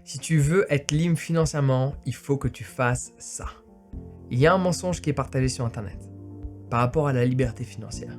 Si tu veux être libre financièrement, il faut que tu fasses ça. Il y a un mensonge qui est partagé sur Internet par rapport à la liberté financière,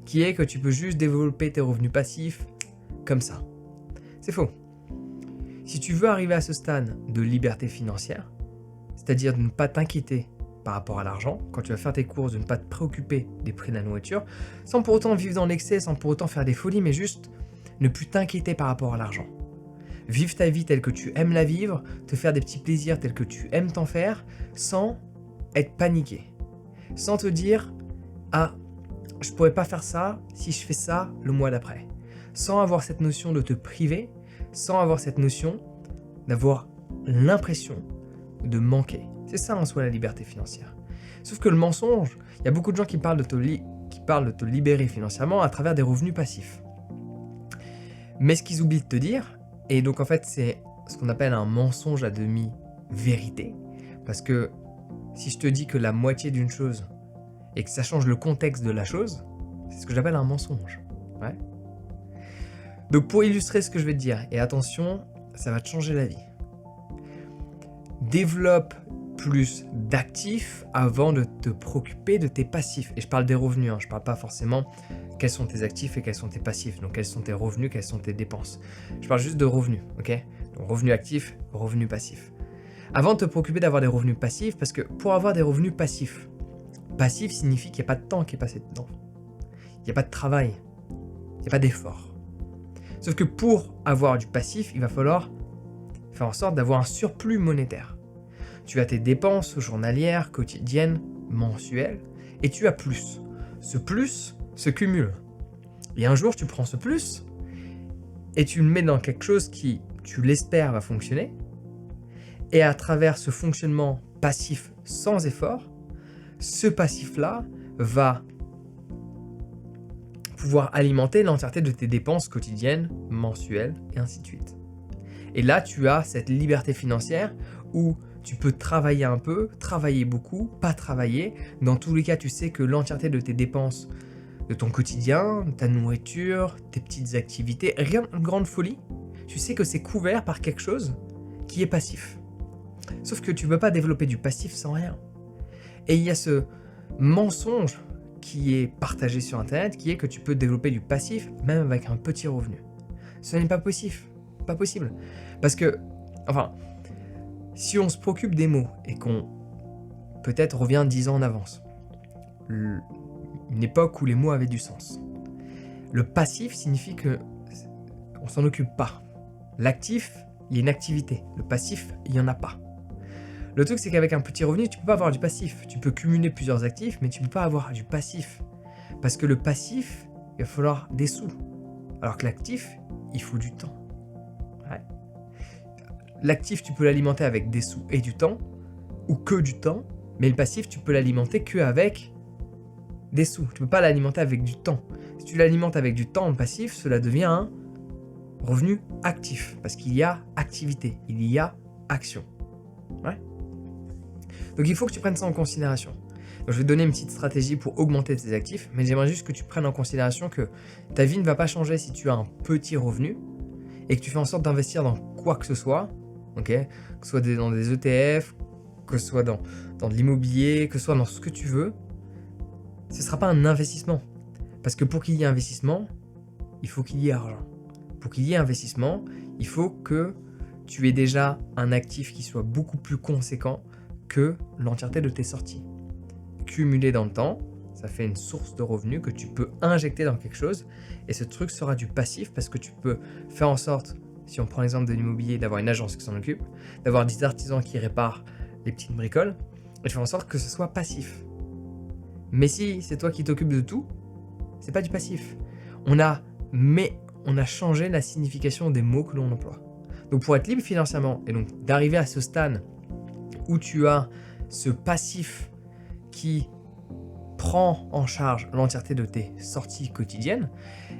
qui est que tu peux juste développer tes revenus passifs comme ça. C'est faux. Si tu veux arriver à ce stade de liberté financière, c'est-à-dire de ne pas t'inquiéter par rapport à l'argent, quand tu vas faire tes courses, de ne pas te préoccuper des prix de la nourriture, sans pour autant vivre dans l'excès, sans pour autant faire des folies, mais juste ne plus t'inquiéter par rapport à l'argent. Vivre ta vie telle que tu aimes la vivre, te faire des petits plaisirs tels que tu aimes t'en faire, sans être paniqué. Sans te dire « Ah, je pourrais pas faire ça si je fais ça le mois d'après. » Sans avoir cette notion de te priver, sans avoir cette notion d'avoir l'impression de manquer. C'est ça en soi la liberté financière. Sauf que le mensonge, il y a beaucoup de gens qui parlent de te libérer financièrement à travers des revenus passifs. Mais ce qu'ils oublient de te dire, et donc en fait c'est ce qu'on appelle un mensonge à demi-vérité, parce que si je te dis que la moitié d'une chose et que ça change le contexte de la chose, c'est ce que j'appelle un mensonge. Ouais. Donc pour illustrer ce que je vais te dire, et attention, ça va te changer la vie. Développe plus d'actifs avant de te préoccuper de tes passifs. Et je parle des revenus, je parle pas forcément quels sont tes actifs et quels sont tes passifs. Donc quels sont tes revenus, quelles sont tes dépenses. Je parle juste de revenus, ok ? Donc revenus actifs, revenus passifs. Avant de te préoccuper d'avoir des revenus passifs, parce que pour avoir des revenus passifs, passif signifie qu'il n'y a pas de temps qui est passé dedans. Il n'y a pas de travail, il n'y a pas d'effort. Sauf que pour avoir du passif, il va falloir faire en sorte d'avoir un surplus monétaire. Tu as tes dépenses journalières, quotidiennes, mensuelles, et tu as plus. Ce plus se cumule. Et un jour, tu prends ce plus et tu le mets dans quelque chose qui, tu l'espères, va fonctionner. Et à travers ce fonctionnement passif sans effort, ce passif-là va pouvoir alimenter l'entièreté de tes dépenses quotidiennes, mensuelles, et ainsi de suite. Et là, tu as cette liberté financière où tu peux travailler un peu, travailler beaucoup, pas travailler. Dans tous les cas, tu sais que l'entièreté de tes dépenses, de ton quotidien, ta nourriture, tes petites activités, rien de grande folie, tu sais que c'est couvert par quelque chose qui est passif. Sauf que tu ne peux pas développer du passif sans rien. Et il y a ce mensonge qui est partagé sur Internet, qui est que tu peux développer du passif même avec un petit revenu. Ce n'est pas possible. Pas possible. Parce que, enfin, si on se préoccupe des mots et qu'on peut-être revient 10 ans en avance, une époque où les mots avaient du sens, le passif signifie que on s'en occupe pas. L'actif, il y a une activité. Le passif, il y en a pas. Le truc, c'est qu'avec un petit revenu, tu peux pas avoir du passif. Tu peux cumuler plusieurs actifs, mais tu peux pas avoir du passif. Parce que le passif, il va falloir des sous. Alors que l'actif, il faut du temps. Ouais. L'actif, tu peux l'alimenter avec des sous et du temps, ou que du temps, mais le passif, tu peux l'alimenter que avec des sous. Tu peux pas l'alimenter avec du temps. Si tu l'alimentes avec du temps en passif, cela devient un revenu actif, parce qu'il y a activité, il y a action. Ouais. Donc il faut que tu prennes ça en considération. Donc, je vais te donner une petite stratégie pour augmenter tes actifs, mais j'aimerais juste que tu prennes en considération que ta vie ne va pas changer si tu as un petit revenu et que tu fais en sorte d'investir dans quoi que ce soit, okay, que ce soit dans des ETF, que ce soit dans de l'immobilier, que ce soit dans ce que tu veux, ce ne sera pas un investissement. Parce que pour qu'il y ait investissement, il faut qu'il y ait argent. Pour qu'il y ait investissement, il faut que tu aies déjà un actif qui soit beaucoup plus conséquent que l'entièreté de tes sorties. Cumulé dans le temps, ça fait une source de revenus que tu peux injecter dans quelque chose et ce truc sera du passif parce que tu peux faire en sorte, si on prend l'exemple de l'immobilier, d'avoir une agence qui s'en occupe, d'avoir des artisans qui réparent les petites bricoles et de faire en sorte que ce soit passif. Mais si c'est toi qui t'occupes de tout, c'est pas du passif. On a changé la signification des mots que l'on emploie. Donc pour être libre financièrement et donc d'arriver à ce stade où tu as ce passif qui prend en charge l'entièreté de tes sorties quotidiennes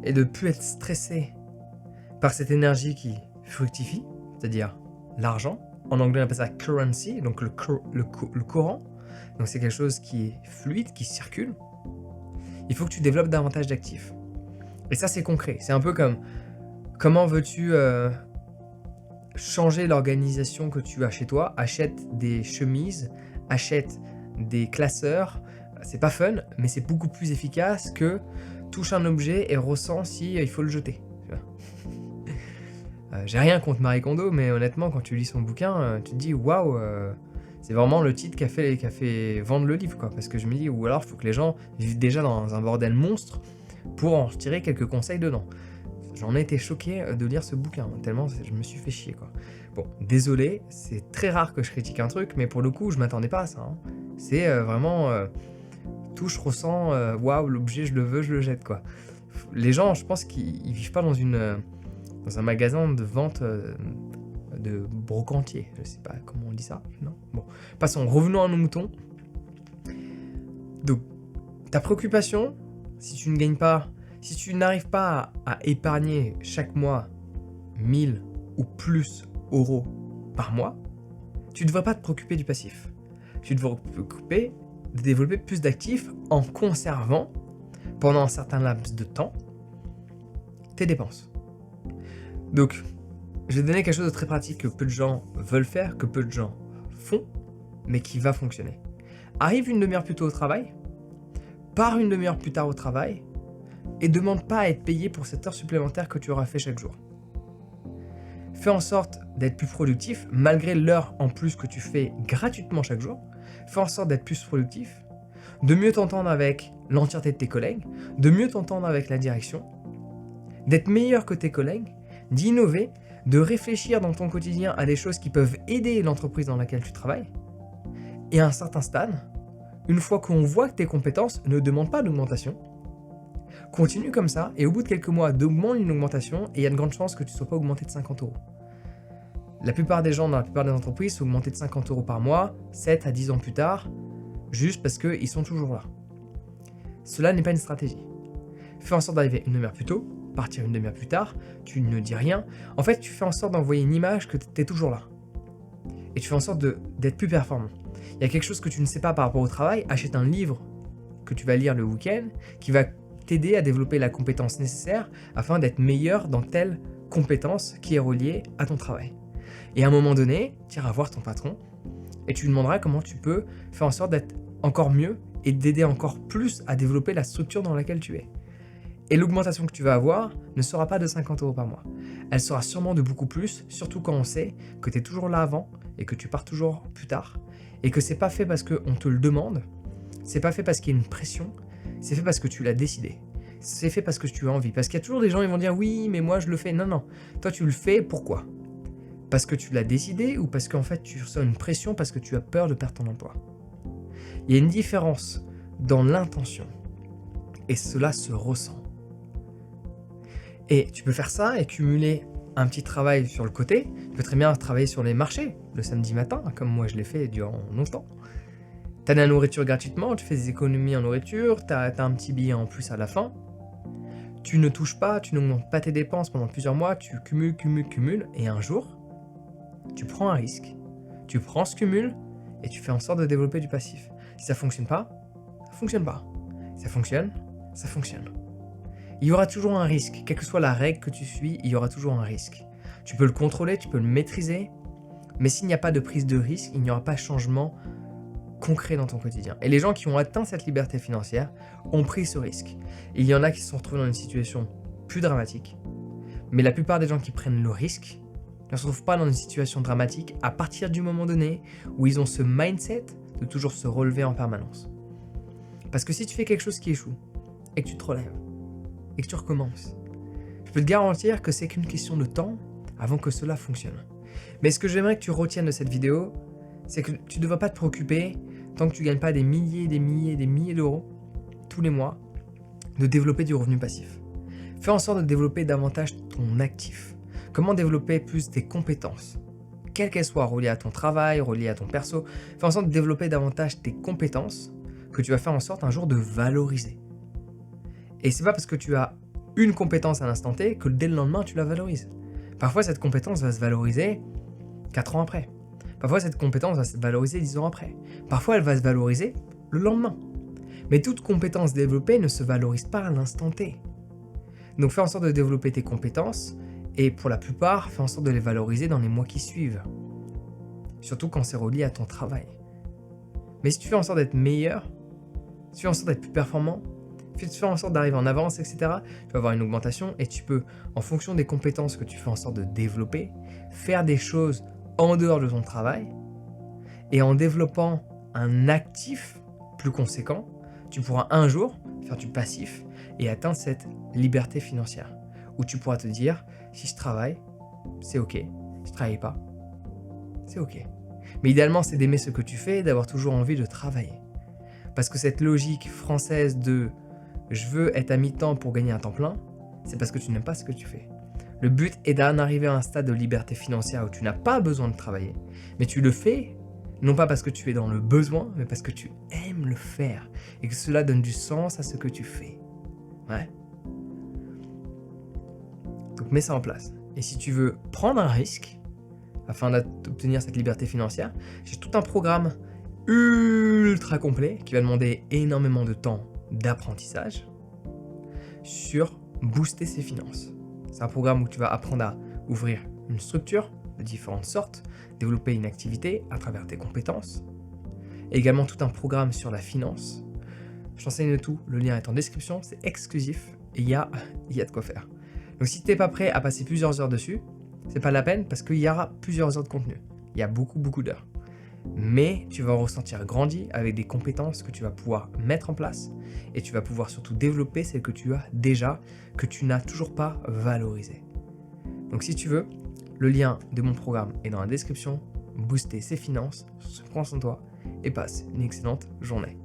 et de ne plus être stressé par cette énergie qui fructifie, c'est-à-dire l'argent. En anglais, on appelle ça currency, donc le courant. Donc c'est quelque chose qui est fluide, qui circule. Il faut que tu développes davantage d'actifs. Et ça, c'est concret. C'est un peu comme comment veux-tu changer l'organisation que tu as chez toi, achète des chemises, achète des classeurs. C'est pas fun, mais c'est beaucoup plus efficace que touche un objet et ressens si il faut le jeter. J'ai rien contre Marie Kondo, mais honnêtement, quand tu lis son bouquin, tu te dis waouh, c'est vraiment le titre qui a fait vendre le livre, quoi. Parce que je me dis, ou alors il faut que les gens vivent déjà dans un bordel monstre pour en retirer quelques conseils dedans. J'en ai été choqué de lire ce bouquin, tellement je me suis fait chier, quoi. Bon, désolé, c'est très rare que je critique un truc, mais pour le coup, je m'attendais pas à ça. Hein. C'est vraiment touche, ressens, waouh, l'objet, je le veux, je le jette, quoi. Les gens, je pense qu'ils vivent pas dans un magasin de vente de brocantier. Je sais pas comment on dit ça, non? Bon, passons, revenons à nos moutons. Donc, ta préoccupation, si tu ne gagnes pas, si tu n'arrives pas à épargner chaque mois 1000 ou plus euros par mois, tu ne devrais pas te préoccuper du passif. Tu devrais te préoccuper de développer plus d'actifs en conservant, pendant un certain laps de temps, tes dépenses. Donc, je vais donner quelque chose de très pratique que peu de gens veulent faire, que peu de gens font, mais qui va fonctionner. Arrive une demi-heure plus tôt au travail, pars une demi-heure plus tard au travail, et demande pas à être payé pour cette heure supplémentaire que tu auras fait chaque jour. Fais en sorte d'être plus productif, malgré l'heure en plus que tu fais gratuitement chaque jour. Fais en sorte d'être plus productif, de mieux t'entendre avec l'entièreté de tes collègues, de mieux t'entendre avec la direction, d'être meilleur que tes collègues, d'innover, de réfléchir dans ton quotidien à des choses qui peuvent aider l'entreprise dans laquelle tu travailles. Et à un certain stade, une fois qu'on voit que tes compétences ne demandent pas d'augmentation, continue comme ça et au bout de quelques mois, demande une augmentation et il y a de grandes chances que tu ne sois pas augmenté de 50 euros. La plupart des gens dans la plupart des entreprises sont augmentés de 50 euros par mois, 7 à 10 ans plus tard, juste parce qu'ils sont toujours là. Cela n'est pas une stratégie. Fais en sorte d'arriver une demi-heure plus tôt, partir une demi-heure plus tard, tu ne dis rien. En fait, tu fais en sorte d'envoyer une image que tu es toujours là. Et tu fais en sorte d'être plus performant. Il y a quelque chose que tu ne sais pas par rapport au travail, achète un livre que tu vas lire le week-end, qui va t'aider à développer la compétence nécessaire afin d'être meilleur dans telle compétence qui est reliée à ton travail. Et à un moment donné, tu iras voir ton patron et tu lui demanderas comment tu peux faire en sorte d'être encore mieux et d'aider encore plus à développer la structure dans laquelle tu es. Et l'augmentation que tu vas avoir ne sera pas de 50 euros par mois. Elle sera sûrement de beaucoup plus, surtout quand on sait que tu es toujours là avant et que tu pars toujours plus tard. Et que c'est pas fait parce qu'on te le demande, c'est pas fait parce qu'il y a une pression, c'est fait parce que tu l'as décidé. C'est fait parce que tu as envie. Parce qu'il y a toujours des gens qui vont dire oui, mais moi je le fais. Non, non. Toi tu le fais, pourquoi? Parce que tu l'as décidé ou parce qu'en fait tu ressens une pression parce que tu as peur de perdre ton emploi? Il y a une différence dans l'intention. Et cela se ressent. Et tu peux faire ça et cumuler un petit travail sur le côté. Tu peux très bien travailler sur les marchés le samedi matin, comme moi je l'ai fait durant longtemps. Tu as de la nourriture gratuitement, tu fais des économies en nourriture, tu as un petit billet en plus à la fin. Tu ne touches pas, tu n'augmentes pas tes dépenses pendant plusieurs mois, tu cumules, et un jour, tu prends un risque. Tu prends ce cumul et tu fais en sorte de développer du passif. Si ça ne fonctionne pas, ça ne fonctionne pas. Si ça fonctionne, ça fonctionne. Il y aura toujours un risque, quelle que soit la règle que tu suis, il y aura toujours un risque. Tu peux le contrôler, tu peux le maîtriser, mais s'il n'y a pas de prise de risque, il n'y aura pas de changement concret dans ton quotidien. Et les gens qui ont atteint cette liberté financière ont pris ce risque. Il y en a qui se sont retrouvés dans une situation plus dramatique, mais la plupart des gens qui prennent le risque ne se retrouvent pas dans une situation dramatique à partir du moment donné où ils ont ce mindset de toujours se relever en permanence. Parce que si tu fais quelque chose qui échoue et que tu te relèves, et que tu recommences, je peux te garantir que c'est qu'une question de temps avant que cela fonctionne. Mais ce que j'aimerais que tu retiennes de cette vidéo, c'est que tu ne devras pas te préoccuper, tant que tu ne gagnes pas des milliers d'euros tous les mois, de développer du revenu passif. Fais en sorte de développer davantage ton actif. Comment développer plus tes compétences, quelles qu'elles soient, reliées à ton travail, reliées à ton perso. Fais en sorte de développer davantage tes compétences que tu vas faire en sorte un jour de valoriser. Et c'est pas parce que tu as une compétence à l'instant T que dès le lendemain tu la valorises. Parfois cette compétence va se valoriser 4 ans après. Parfois cette compétence va se valoriser 10 ans après. Parfois elle va se valoriser le lendemain. Mais toute compétence développée ne se valorise pas à l'instant T. Donc fais en sorte de développer tes compétences Et pour la plupart, fais en sorte de les valoriser dans les mois qui suivent. Surtout quand c'est relié à ton travail. Mais si tu fais en sorte d'être meilleur, si tu fais en sorte d'être plus performant, si tu fais en sorte d'arriver en avance, etc., tu vas avoir une augmentation et tu peux, en fonction des compétences que tu fais en sorte de développer, faire des choses en dehors de ton travail. Et en développant un actif plus conséquent, tu pourras un jour faire du passif et atteindre cette liberté financière. Où tu pourras te dire, si je travaille, c'est ok. Si je travaille pas, c'est ok. Mais idéalement, c'est d'aimer ce que tu fais et d'avoir toujours envie de travailler. Parce que cette logique française de « je veux être à mi-temps pour gagner un temps plein », c'est parce que tu n'aimes pas ce que tu fais. Le but est d'en arriver à un stade de liberté financière où tu n'as pas besoin de travailler, mais tu le fais non pas parce que tu es dans le besoin, mais parce que tu aimes le faire et que cela donne du sens à ce que tu fais. Ouais. Donc mets ça en place. Et si tu veux prendre un risque afin d'obtenir cette liberté financière, j'ai tout un programme ultra complet qui va demander énormément de temps d'apprentissage sur booster ses finances. C'est un programme où tu vas apprendre à ouvrir une structure de différentes sortes, développer une activité à travers tes compétences, et également tout un programme sur la finance. Je t'enseigne tout, le lien est en description, c'est exclusif et il y a de quoi faire. Donc si tu n'es pas prêt à passer plusieurs heures dessus, c'est pas la peine parce qu'il y aura plusieurs heures de contenu. Il y a beaucoup d'heures. Mais tu vas en ressentir grandi avec des compétences que tu vas pouvoir mettre en place et tu vas pouvoir surtout développer celles que tu as déjà, que tu n'as toujours pas valorisées. Donc si tu veux, le lien de mon programme est dans la description. Booster ses finances, prends soin de toi et passe une excellente journée.